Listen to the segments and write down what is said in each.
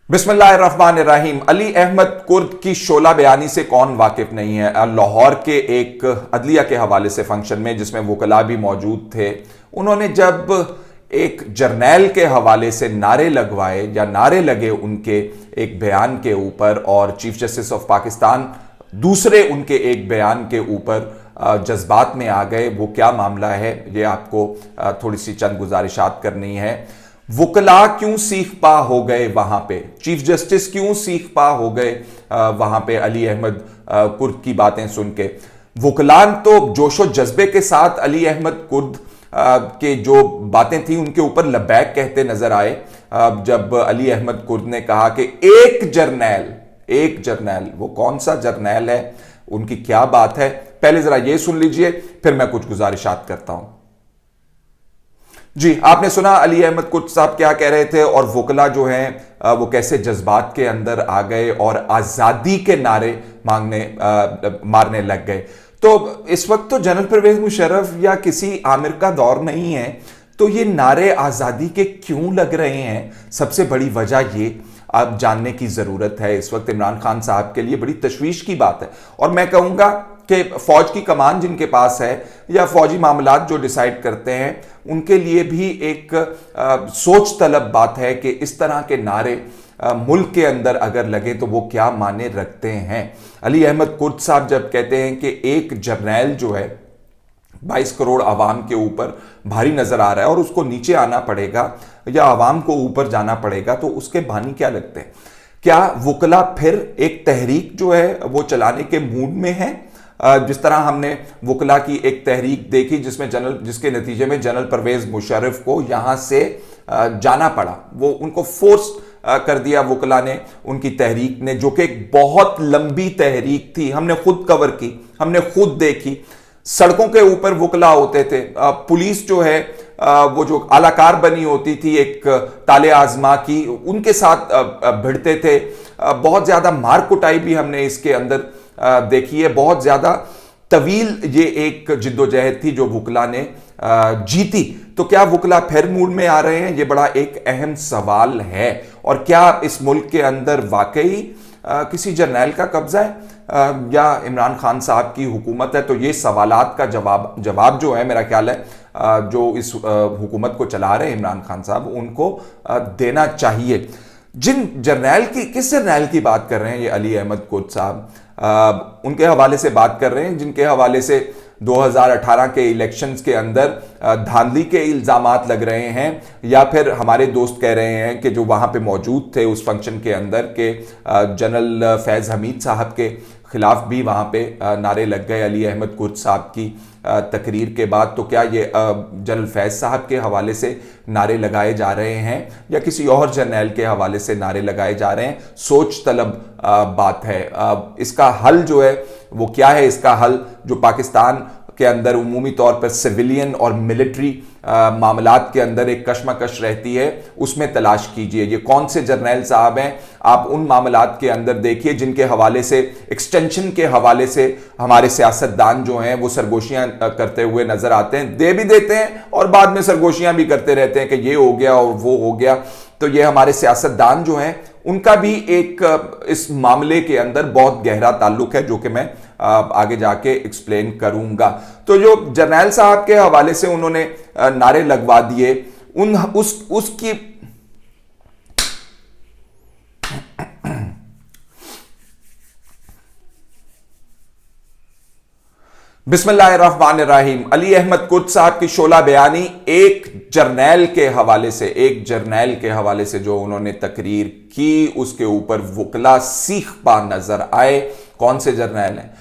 बिस्मिल्लाहिर्रहमानिर्रहीम। अली अहमद कुर्द की शोला बयानी से कौन वाकिफ नहीं है। लाहौर के एक अदलिया के हवाले से फंक्शन में, जिसमें वकला भी मौजूद थे, उन्होंने जब एक जर्नैल के हवाले से नारे लगवाए या नारे लगे उनके एक बयान के ऊपर, और चीफ जस्टिस ऑफ पाकिस्तान दूसरे उनके एक बयान के ऊपर जज्बात में आ गए। वो क्या मामला है, ये आपको थोड़ी सी चंद गुजारिशात करनी है। वकला क्यों सीख पा हो गए वहां पे, चीफ जस्टिस क्यों सीख पा हो गए वहां पे अली अहमद कुर्द की बातें सुन के। वकलान तो जोशो जज्बे के साथ अली अहमद कुर्द के जो बातें थी उनके ऊपर लबैक कहते नजर आए जब अली अहमद कुर्द ने कहा कि एक जर्नैल, वो कौन सा जर्नैल है, उनकी क्या बात है। पहले जरा ये सुन लीजिए, फिर मैं कुछ गुजारिशात करता हूं। जी, आपने सुना अली अहमद कुर्द साहब क्या कह रहे थे, और वकला जो हैं वो कैसे जज्बात के अंदर आ गए और आजादी के नारे मारने लग गए। तो इस वक्त तो जनरल परवेज मुशर्रफ या किसी आमिर का दौर नहीं है, तो ये नारे आजादी के क्यों लग रहे हैं, सबसे बड़ी वजह ये अब जानने की जरूरत है। इस वक्त इमरान खान साहब के लिए बड़ी तशवीश की बात है, और मैं कहूंगा कि फौज की कमान जिनके पास है या फौजी मामलात जो डिसाइड करते हैं, उनके लिए भी एक सोच तलब बात है कि इस तरह के नारे मुल्क के अंदर अगर लगे तो वो क्या माने रखते हैं। अली अहमद कुर्द साहब जब कहते हैं कि एक जर्नैल जो है 22 करोड़ आवाम के ऊपर भारी नजर आ रहा है और उसको नीचे आना पड़ेगा या आवाम को ऊपर जाना पड़ेगा, तो उसके बानी क्या लगते हैं। क्या वकला फिर एक तहरीक जो है वो चलाने के मूड में है, जिस तरह हमने वकला की एक तहरीक देखी जिसके नतीजे में जनरल परवेज मुशर्रफ को यहां से जाना पड़ा। वो उनको फोर्स कर दिया वकला ने, उनकी तहरीक ने, जो कि एक बहुत लंबी तहरीक थी। हमने खुद कवर की, हमने खुद देखी। सड़कों के ऊपर वकला होते थे, पुलिस जो है वो जो आलाकार बनी होती थी एक ताले आजमा की, उनके साथ भिड़ते थे। बहुत ज्यादा मार कुटाई भी हमने इसके अंदर देखी है। बहुत ज्यादा तवील ये एक जिद्दोजहद थी जो वकला ने जीती। तो क्या वकला फिर मूड में आ रहे हैं, ये बड़ा एक अहम सवाल है। और क्या इस मुल्क के अंदर वाकई किसी जर्नैल का कब्जा है या इमरान खान साहब की हुकूमत है। तो ये सवालात का जवाब जो है, मेरा ख्याल है जो इस हुकूमत को चला रहे हैं इमरान खान साहब, उनको देना चाहिए। किस जर्नैल की बात कर रहे हैं ये अली अहमद कुर्द साहब, उनके हवाले से बात कर रहे हैं जिनके हवाले से 2018 के इलेक्शंस के अंदर धांधली के इल्जामात लग रहे हैं, या फिर हमारे दोस्त कह रहे हैं कि जो वहां पे मौजूद थे उस फंक्शन के अंदर के जनरल फैज हमीद साहब के खिलाफ भी वहां पे नारे लग गए अली अहमद कुर्द साहब की तकरीर के बाद। तो क्या ये जनरल फैज साहब के हवाले से नारे लगाए जा रहे हैं या किसी और जर्नैल के हवाले से नारे लगाए जा रहे हैं, सोच तलब बात है। इसका हल जो है वो क्या है, इसका हल जो पाकिस्तान के अंदर उमूमी तौर पर सिविलियन और मिलिट्री मामलात के अंदर एक कशमकश रहती है, उसमें तलाश कीजिए। ये कौन से जर्नैल साहब हैं, आप उन मामलात के अंदर देखिए जिनके हवाले से, एक्सटेंशन के हवाले से हमारे सियासतदान जो हैं वो सरगोशियां करते हुए नजर आते हैं। दे भी देते हैं और बाद में सरगोशियां भी करते रहते हैं कि ये हो गया और वो हो गया। तो ये हमारे सियासतदान जो हैं उनका भी एक इस मामले के अंदर बहुत गहरा ताल्लुक है, जो कि मैं आगे जाके एक्सप्लेन करूंगा। तो जो जर्नैल साहब के हवाले से उन्होंने नारे लगवा दिए, उसकी बिस्मिल्लाहिर्रहमानिर्रहीम। अली अहमद कुर्द साहब की शोला बयानी एक जर्नैल के हवाले से जो उन्होंने तकरीर की, उसके ऊपर वकला सीख पा नजर आए। कौन से जर्नैल हैं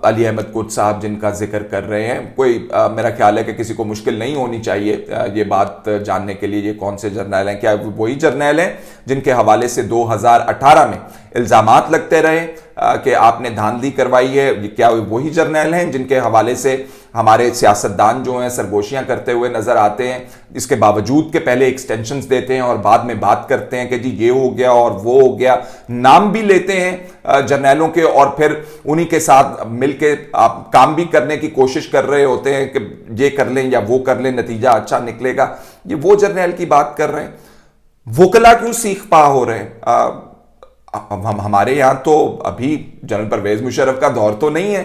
अली अहमद कुर्द साहब जिनका जिक्र कर रहे हैं? कोई मेरा ख्याल है कि किसी को मुश्किल नहीं होनी चाहिए ये बात जानने के लिए ये कौन से जर्नैल हैं। क्या वही जर्नैल हैं जिनके हवाले से 2018 में इल्जामात लगते रहे कि आपने धांधली करवाई है? क्या वही जर्नैल हैं जिनके हवाले से हमारे सियासतदान जो हैं सरगोशियां करते हुए नजर आते हैं, इसके बावजूद के पहले एक्सटेंशंस देते हैं और बाद में बात करते हैं कि जी ये हो गया और वो हो गया, नाम भी लेते हैं जर्नैलों के और फिर उन्हीं के साथ मिलके आप काम भी करने की कोशिश कर रहे होते हैं कि ये कर लें या वो कर लें, नतीजा अच्छा निकलेगा। ये वो जर्नैल की बात कर रहे हैं। वकला क्यों सीख पा हो रहे हैं? हम हमारे यहां तो अभी जनरल परवेज मुशर्रफ का दौर तो नहीं है,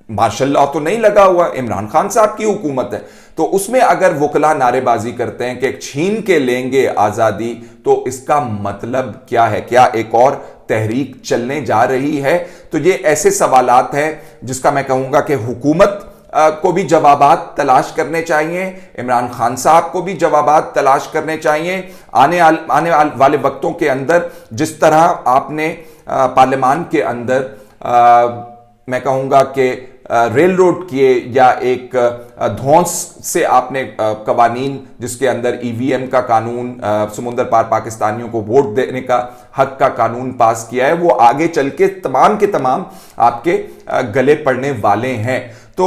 मार्शल लॉ तो नहीं लगा हुआ, इमरान खान साहब की हुकूमत है। तो उसमें अगर वकला नारेबाजी करते हैं कि छीन के लेंगे आजादी, तो इसका मतलब क्या है? क्या एक और तहरीक चलने जा रही है? तो ये ऐसे सवालात हैं जिसका मैं कहूंगा कि हुकूमत को भी जवाबात तलाश करने चाहिए, इमरान खान साहब को भी जवाबात तलाश करने चाहिए। आने वाले वक्तों के अंदर जिस तरह आपने पार्लियामान के अंदर मैं कहूंगा कि रेल रोड किए या एक धौंस से आपने कवानीन जिसके अंदर ईवीएम का कानून, समुंदर पार पाकिस्तानियों को वोट देने का हक का कानून पास किया है, वो आगे चल के तमाम आपके गले पड़ने वाले हैं। तो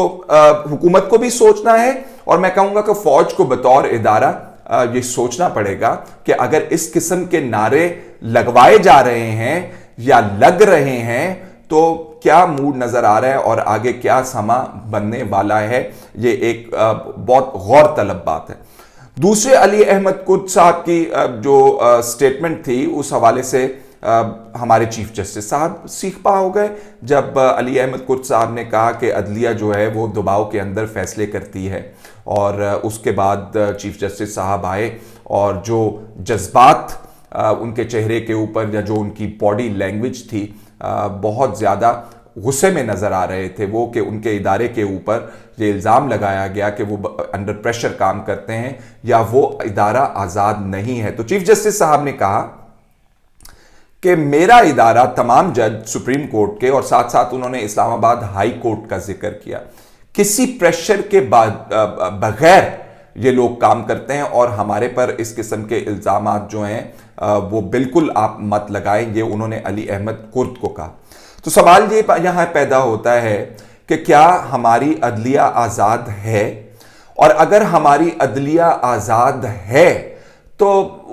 हुकूमत को भी सोचना है और मैं कहूंगा कि फौज को बतौर इदारा ये सोचना पड़ेगा कि अगर इस किस्म के नारे लगवाए जा रहे हैं या लग रहे हैं तो क्या मूड नजर आ रहा है और आगे क्या समा बनने वाला है। ये एक बहुत गौर तलब बात है। दूसरे अली अहमद कुर्द साहब की जो स्टेटमेंट थी, उस हवाले से हमारे चीफ जस्टिस साहब सीख पा हो गए जब अली अहमद कुर्द साहब ने कहा कि अदलिया जो है वो दबाव के अंदर फैसले करती है। और उसके बाद चीफ जस्टिस साहब आए और जो जज्बात उनके चेहरे के ऊपर या जो उनकी बॉडी लैंग्वेज थी, बहुत ज़्यादा गुस्से में नज़र आ रहे थे वो, कि उनके इदारे के ऊपर ये इल्ज़ाम लगाया गया कि वो अंडर प्रेशर काम करते हैं या वो इदारा आज़ाद नहीं है। तो चीफ जस्टिस साहब ने कहा कि मेरा इदारा तमाम जज सुप्रीम कोर्ट के और साथ साथ उन्होंने इस्लामाबाद हाई कोर्ट का जिक्र किया, किसी प्रेशर के बाद बगैर ये लोग काम करते हैं और हमारे पर इस किस्म के इल्ज़ामात जो हैं वो बिल्कुल आप मत लगाएं। ये उन्होंने अली अहमद कुर्द को कहा। तो सवाल ये यहां पैदा होता है कि क्या हमारी अदलिया आज़ाद है? और अगर हमारी अदलिया आज़ाद है तो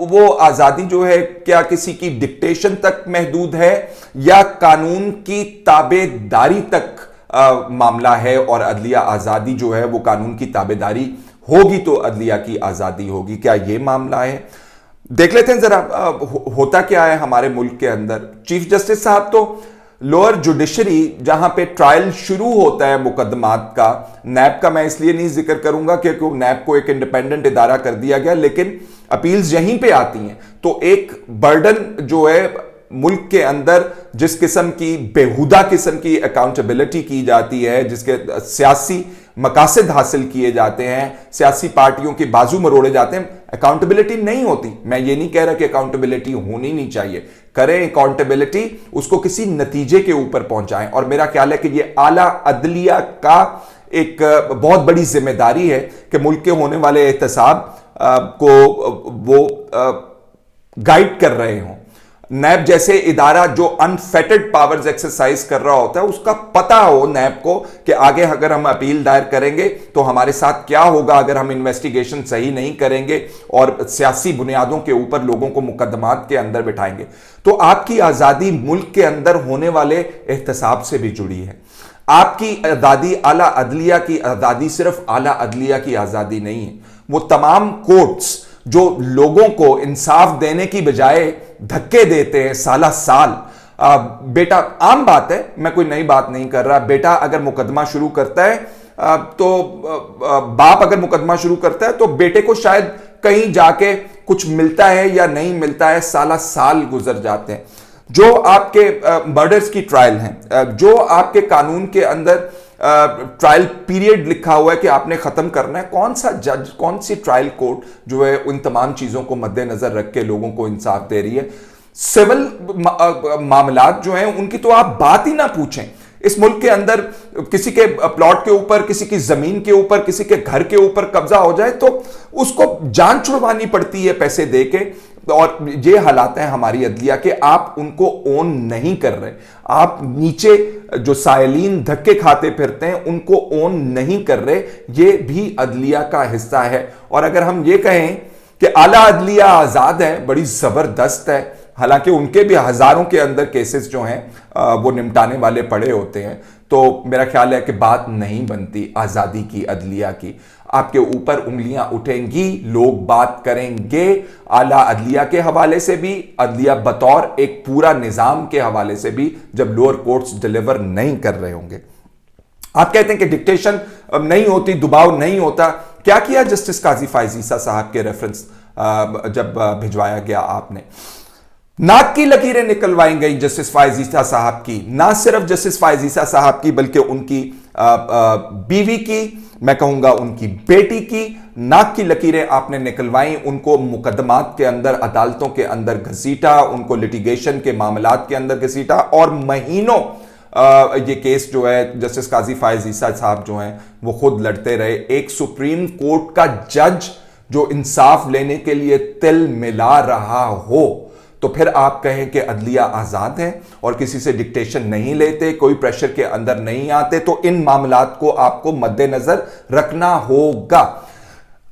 वो आज़ादी जो है क्या किसी की डिक्टेशन तक महदूद है या कानून की ताबेदारी तक मामला है? और अदलिया आज़ादी जो है वो कानून की ताबेदारी होगी तो अदलिया की आज़ादी होगी, क्या ये मामला है? देख लेते हैं जरा होता क्या है हमारे मुल्क के अंदर। चीफ जस्टिस साहब तो लोअर जुडिशरी जहां पे ट्रायल शुरू होता है मुकदमात का, नैब का मैं इसलिए नहीं जिक्र करूंगा क्योंकि नैब को एक इंडिपेंडेंट इदारा कर दिया गया, लेकिन अपील्स यहीं पे आती हैं। तो एक बर्डन जो है मुल्क के अंदर जिस किस्म की बेहुदा किस्म की अकाउंटेबिलिटी की जाती है, जिसके सियासी मकासद हासिल किए जाते हैं, सियासी पार्टियों के बाजू मरोड़े जाते हैं, अकाउंटेबिलिटी नहीं होती। मैं ये नहीं कह रहा कि अकाउंटेबिलिटी होनी नहीं चाहिए, करें अकाउंटेबिलिटी, उसको किसी नतीजे के ऊपर पहुंचाएं। और मेरा ख्याल है कि ये आला अदलिया का एक बहुत बड़ी जिम्मेदारी है कि मुल्क के होने वाले एहतसाब को वो गाइड कर रहे हों। नैब जैसे इदारा जो अनफेटेड पावर्स एक्सरसाइज कर रहा होता है, उसका पता हो नैब को कि आगे अगर हम अपील दायर करेंगे तो हमारे साथ क्या होगा अगर हम इन्वेस्टिगेशन सही नहीं करेंगे और सियासी बुनियादों के ऊपर लोगों को मुकदमात के अंदर बिठाएंगे। तो आपकी आज़ादी मुल्क के अंदर होने वाले एहतसाब से भी जुड़ी है। आपकी आज़ादी, आला अदलिया की आज़ादी सिर्फ आला अदलिया की आज़ादी नहीं है, वो तमाम कोर्ट्स जो लोगों को इंसाफ देने की बजाय धक्के देते हैं साला साल। बेटा, आम बात है, मैं कोई नई बात नहीं कर रहा, बेटा अगर मुकदमा शुरू करता है तो बाप अगर मुकदमा शुरू करता है तो बेटे को शायद कहीं जाके कुछ मिलता है या नहीं मिलता है, साला साल गुजर जाते हैं। जो आपके मर्डर्स की ट्रायल हैं, जो आपके कानून के अंदर ट्रायल पीरियड लिखा हुआ है कि आपने खत्म करना है, कौन सा जज, कौन सी ट्रायल कोर्ट जो है उन तमाम चीजों को मद्देनजर रख के लोगों को इंसाफ दे रही है? सिविल मामलात जो हैं उनकी तो आप बात ही ना पूछें। इस मुल्क के अंदर किसी के प्लॉट के ऊपर, किसी की जमीन के ऊपर, किसी के घर के ऊपर कब्जा हो जाए तो उसको जान छुड़वानी पड़ती है पैसे देके। और ये हालात हैं हमारी अदलिया के, आप उनको ओन नहीं कर रहे। आप नीचे जो साइलीन धक्के खाते फिरते हैं उनको ओन नहीं कर रहे। ये भी अदलिया का हिस्सा है। और अगर हम ये कहें कि आला अदलिया आजाद है, बड़ी जबरदस्त है, हालांकि उनके भी हजारों के अंदर केसेस जो हैं वो निपटाने वाले पड़े होते हैं, तो मेरा ख्याल है कि बात नहीं बनती आज़ादी की, अदलिया की। आपके ऊपर उंगलियां उठेंगी, लोग बात करेंगे आला अदलिया के हवाले से भी, अदलिया बतौर एक पूरा निजाम के हवाले से भी, जब लोअर कोर्ट्स डिलीवर नहीं कर रहे होंगे। आप कहते हैं कि डिक्टेशन नहीं होती, दबाव नहीं होता। क्या किया जस्टिस काजी फायज ईसा साहब के रेफरेंस जब भिजवाया गया आपने? नाक की लकीरें निकलवाई गई जस्टिस फायज ईसा साहब की, ना सिर्फ जस्टिस फायज ईसा साहब की बल्कि उनकी बीवी की, मैं कहूंगा उनकी बेटी की नाक की लकीरें आपने निकलवाई, उनको मुकदमात के अंदर, अदालतों के अंदर घसीटा, उनको लिटिगेशन के मामलात के अंदर घसीटा और महीनों ये केस जो है जस्टिस काजी फायज ईसा साहब जो हैं वो खुद लड़ते रहे। एक सुप्रीम कोर्ट का जज जो इंसाफ लेने के लिए तिल मिला रहा हो, तो फिर आप कहें कि अदलिया आजाद है और किसी से डिक्टेशन नहीं लेते, कोई प्रेशर के अंदर नहीं आते, तो इन मामलात को आपको मद्देनजर रखना होगा।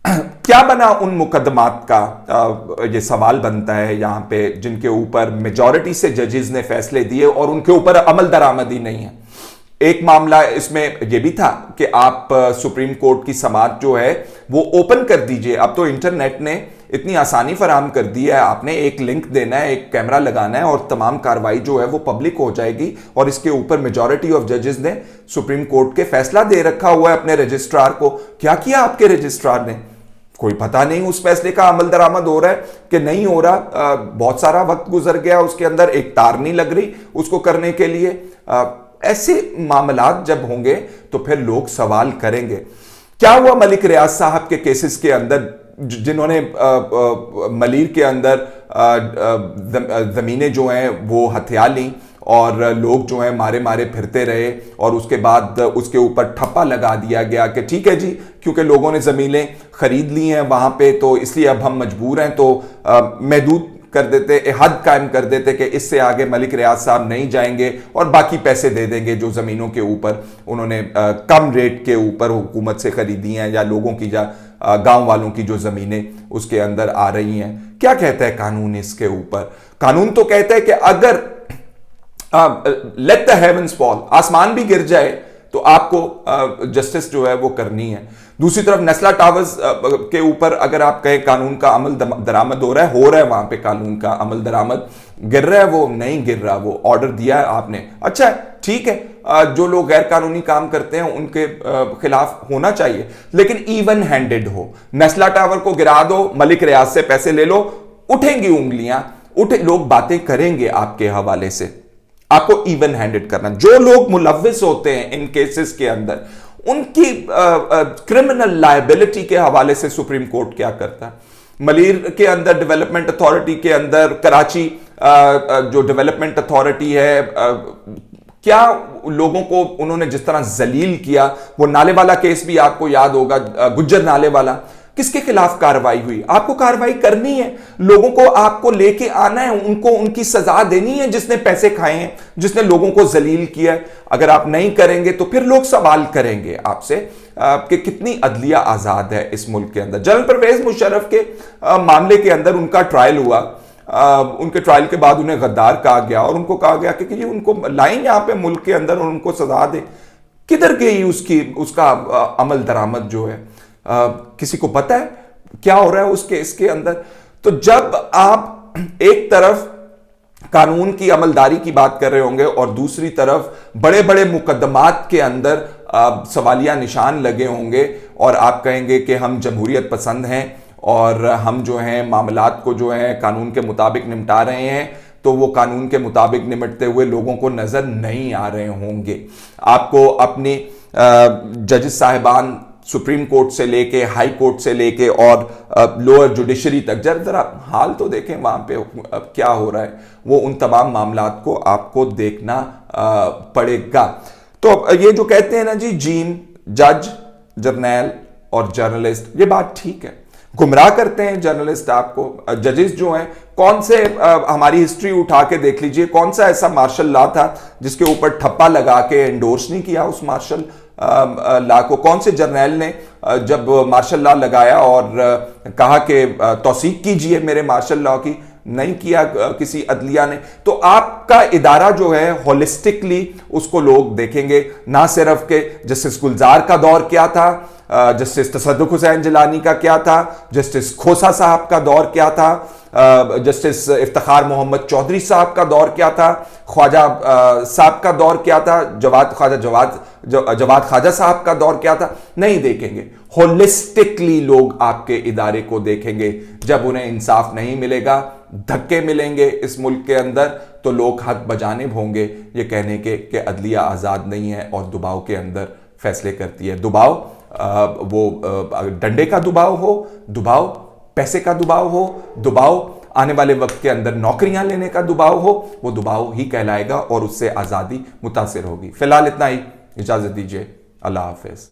क्या बना उन मुकदमात का, ये सवाल बनता है यहां पे, जिनके ऊपर मेजॉरिटी से जजेस ने फैसले दिए और उनके ऊपर अमल दरामदी नहीं है। एक मामला इसमें यह भी था कि आप सुप्रीम कोर्ट की समाअत जो है वो ओपन कर दीजिए। अब तो इंटरनेट ने इतनी आसानी फराहम कर दी है, आपने एक लिंक देना है, एक कैमरा लगाना है और तमाम कार्रवाई जो है वो पब्लिक हो जाएगी। और इसके ऊपर मेजॉरिटी ऑफ जजेस ने सुप्रीम कोर्ट के फैसला दे रखा हुआ है अपने रजिस्ट्रार को। क्या किया आपके रजिस्ट्रार ने? कोई पता नहीं उस फैसले का अमल दरामद हो रहा है कि नहीं हो रहा। बहुत सारा वक्त गुजर गया, उसके अंदर एक तार नहीं लग रही उसको करने के लिए। ऐसे मामलात जब होंगे तो फिर लोग सवाल करेंगे। क्या हुआ मलिक रियाज साहब के केसेस के अंदर, जिन्होंने मलीर के अंदर जमीनें जो हैं वो हथिया ली और लोग जो हैं मारे मारे फिरते रहे और उसके बाद उसके ऊपर ठप्पा लगा दिया गया कि ठीक है जी, क्योंकि लोगों ने जमीनें खरीद ली हैं वहां पे, तो इसलिए अब हम मजबूर हैं, तो महदूद कर देते, हद कायम कर देते कि इससे आगे मलिक रियाज साहब नहीं जाएंगे और बाकी पैसे दे देंगे जो जमीनों के ऊपर उन्होंने कम रेट के ऊपर हुकूमत से खरीदी हैं या लोगों की गांव वालों की जो जमीनें उसके अंदर आ रही हैं। क्या कहता है कानून इसके ऊपर? कानून तो कहता है कि अगर लेट द हेवंस फॉल, आसमान भी गिर जाए तो आपको जस्टिस जो है वो करनी है। दूसरी तरफ नेस्ला टावर्स के ऊपर अगर आप कहें कानून का अमल दरामद हो रहा है वहां पे कानून का अमल दरामद, गिर रहा है वो नहीं गिर रहा, वो ऑर्डर दिया है आपने, अच्छा है, ठीक है, जो लोग गैर कानूनी काम करते हैं उनके खिलाफ होना चाहिए, लेकिन इवन हैंडेड हो। नेस्ला टावर को गिरा दो, मलिक रियाज से पैसे ले लो, उठेंगी उंगलियां, लोग बातें करेंगे आपके हवाले से। आपको इवन हैंडेड करना। जो लोग मुलव्विस होते हैं इन केसेस के अंदर, उनकी क्रिमिनल लायबिलिटी के हवाले से सुप्रीम कोर्ट क्या करता है? मलीर के अंदर डेवलपमेंट अथॉरिटी के अंदर, कराची जो डेवलपमेंट अथॉरिटी है, क्या लोगों को उन्होंने जिस तरह जलील किया, वो नाले वाला केस भी आपको याद होगा, गुज्जर नाले वाला, किसके खिलाफ कार्रवाई हुई? आपको कार्रवाई करनी है, लोगों को आपको लेके आना है, उनको उनकी सजा देनी है जिसने पैसे खाए हैं, जिसने लोगों को जलील किया है। अगर आप नहीं करेंगे तो फिर लोग सवाल करेंगे आपसे कि कितनी अदलिया आजाद है इस मुल्क के अंदर। जनरल परवेज मुशर्रफ के मामले के अंदर उनका ट्रायल हुआ, उनके ट्रायल के बाद उन्हें गद्दार कहा गया और उनको कहा गया कि उनको लाएं यहां पे मुल्क के अंदर और उनको सजा दें। किधर गई उसका अमल दरामद जो है? किसी को पता है क्या हो रहा है उस केस के अंदर? तो जब आप एक तरफ कानून की अमलदारी की बात कर रहे होंगे और दूसरी तरफ बड़े बड़े मुकदमात के अंदर सवालिया निशान लगे होंगे और आप कहेंगे कि हम जमहूरियत पसंद हैं और हम जो हैं मामलात को जो है कानून के मुताबिक निपटा रहे हैं, तो वो कानून के मुताबिक निपटते हुए लोगों को नजर नहीं आ रहे होंगे। आपको अपनी जजेस साहिबान सुप्रीम कोर्ट से लेके, हाई कोर्ट से लेके और लोअर जुडिशरी तक, जरा हाल तो देखें वहां पे अब क्या हो रहा है, वो उन तमाम मामलात को आपको देखना पड़ेगा। तो ये जो कहते हैं ना जी, जीन, जज, जर्नैल और जर्नलिस्ट, ये बात ठीक है, गुमराह करते हैं जर्नलिस्ट आपको। जजेस जो हैं, कौन से हमारी हिस्ट्री उठा के देख लीजिए, कौन सा ऐसा मार्शल लॉ था जिसके ऊपर ठप्पा लगा के एंडोर्स नहीं किया उस मार्शल लॉ को? कौन से जर्नैल ने जब मार्शल लॉ लगाया और कहा कि तौसीक कीजिए मेरे मार्शल लॉ की, नहीं किया किसी अदलिया ने, तो आपका इदारा जो है होलिस्टिकली उसको लोग देखेंगे। ना सिर्फ के जस्टिस गुलजार का दौर क्या था, जस्टिस तसद्दुक हुसैन जिलानी का क्या था, जस्टिस खोसा साहब का दौर क्या था, जस्टिस इफ्तिखार मोहम्मद चौधरी साहब का दौर क्या था, ख्वाजा साहब का दौर क्या था, जवाद ख्वाजा साहब का दौर क्या था, नहीं देखेंगे। होलिस्टिकली लोग आपके इदारे को देखेंगे। जब उन्हें इंसाफ नहीं मिलेगा, धक्के मिलेंगे इस मुल्क के अंदर, तो लोग हक बजानिब होंगे ये कहने के कि अदलिया आज़ाद नहीं है और दबाव के अंदर फैसले करती है। दबाव वो डंडे का दबाव हो, दबाव पैसे का दबाव हो, दबाव आने वाले वक्त के अंदर नौकरियां लेने का दबाव हो, वो दबाव ही कहलाएगा और उससे आज़ादी मुतासिर होगी। फिलहाल इतना ही, इजाज़त दीजिए, अल्लाह हाफिज़।